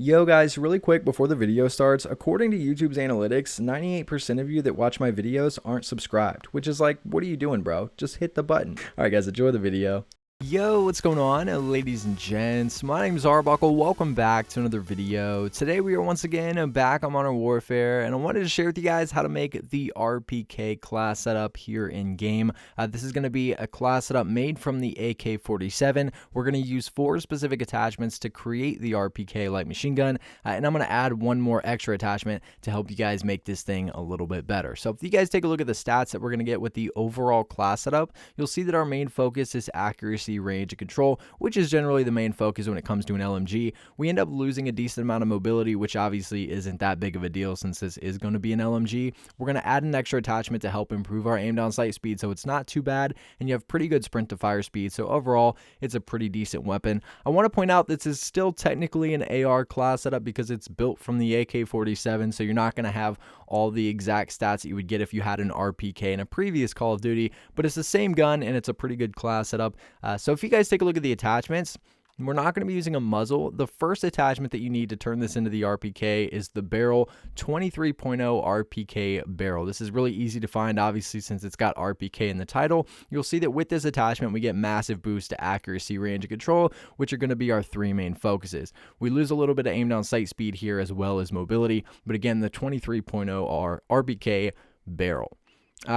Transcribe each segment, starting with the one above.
Yo guys, really quick before the video starts, according to YouTube's analytics, 98% of you that watch my videos aren't subscribed, which is like, what are you doing, bro? Just hit the button. Alright guys, enjoy the video. Yo, what's going on, ladies and gents? My name is Arbuckle. Welcome back to another video. Today we are once again back on Modern Warfare, and I wanted to share with you guys how to make the RPK class setup here in game. This is going to be a class setup made from the AK-47. We're going to use 4 specific attachments to create the RPK light machine gun, and I'm going to add one more extra attachment to help you guys make this thing a little bit better. So if you guys take a look at the stats that we're going to get with the overall class setup, you'll see that our main focus is accuracy, range, and control, which is generally the main focus when it comes to an LMG. We end up losing a decent amount of mobility, which obviously isn't that big of a deal since this is going to be an LMG. We're going to add an extra attachment to help improve our aim down sight speed, so it's not too bad, and you have pretty good sprint to fire speed, so overall it's a pretty decent weapon. I want to point out this is still technically an AR class setup because it's built from the AK-47, so you're not going to have all the exact stats that you would get if you had an RPK in a previous Call of Duty, but it's the same gun and it's a pretty good class setup. So if you guys take a look at the attachments, we're not going to be using a muzzle. The first attachment that you need to turn this into the RPK is the barrel 23.0 RPK barrel. This is really easy to find, obviously, since it's got RPK in the title. You'll see that with this attachment, we get massive boost to accuracy, range, and control, which are going to be our 3 main focuses. We lose a little bit of aim down sight speed here as well as mobility, but again, the 23.0 RPK barrel.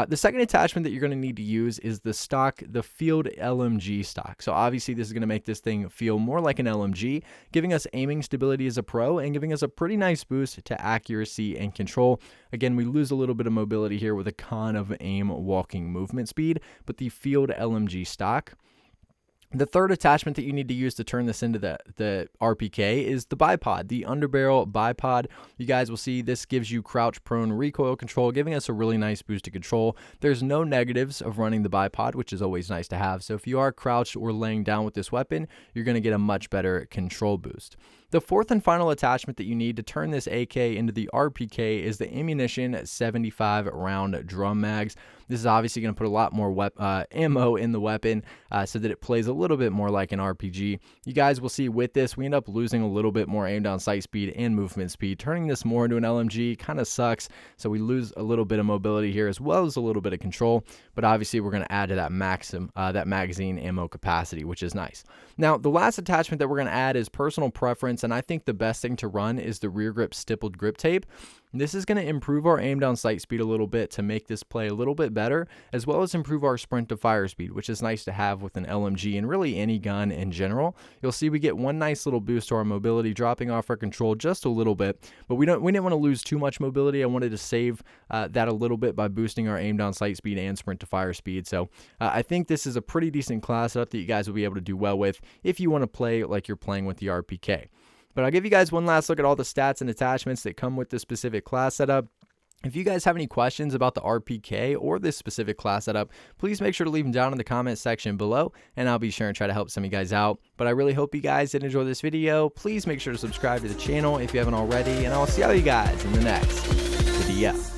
The second attachment that you're going to need to use is the field LMG stock. So obviously this is going to make this thing feel more like an LMG, giving us aiming stability as a pro and giving us a pretty nice boost to accuracy and control. Again, we lose a little bit of mobility here with a con of aim walking movement speed, but the field LMG stock. The third attachment that you need to use to turn this into the RPK is the bipod, the underbarrel bipod. You guys will see this gives you crouch prone recoil control, giving us a really nice boost to control. There's no negatives of running the bipod, which is always nice to have. So if you are crouched or laying down with this weapon, you're going to get a much better control boost. The fourth and final attachment that you need to turn this AK into the RPK is the ammunition 75 round drum mags. This is obviously going to put a lot more ammo in the weapon so that it plays a little bit more like an RPG. You guys will see with this, we end up losing a little bit more aim down sight speed and movement speed. Turning this more into an LMG kind of sucks, so we lose a little bit of mobility here as well as a little bit of control, but obviously we're going to add to that that magazine ammo capacity, which is nice. Now, the last attachment that we're going to add is personal preference, and I think the best thing to run is the rear grip stippled grip tape. This is going to improve our aim down sight speed a little bit to make this play a little bit better, as well as improve our sprint to fire speed, which is nice to have with an LMG and really any gun in general. You'll see we get one nice little boost to our mobility, dropping off our control just a little bit, but we didn't want to lose too much mobility. I wanted to save that a little bit by boosting our aim down sight speed and sprint to fire speed. So I think this is a pretty decent class setup that you guys will be able to do well with if you want to play like you're playing with the RPK. But I'll give you guys one last look at all the stats and attachments that come with this specific class setup. If you guys have any questions about the RPK or this specific class setup, please make sure to leave them down in the comment section below, and I'll be sure and try to help some of you guys out. But I really hope you guys did enjoy this video. Please make sure to subscribe to the channel if you haven't already, and I'll see all you guys in the next video.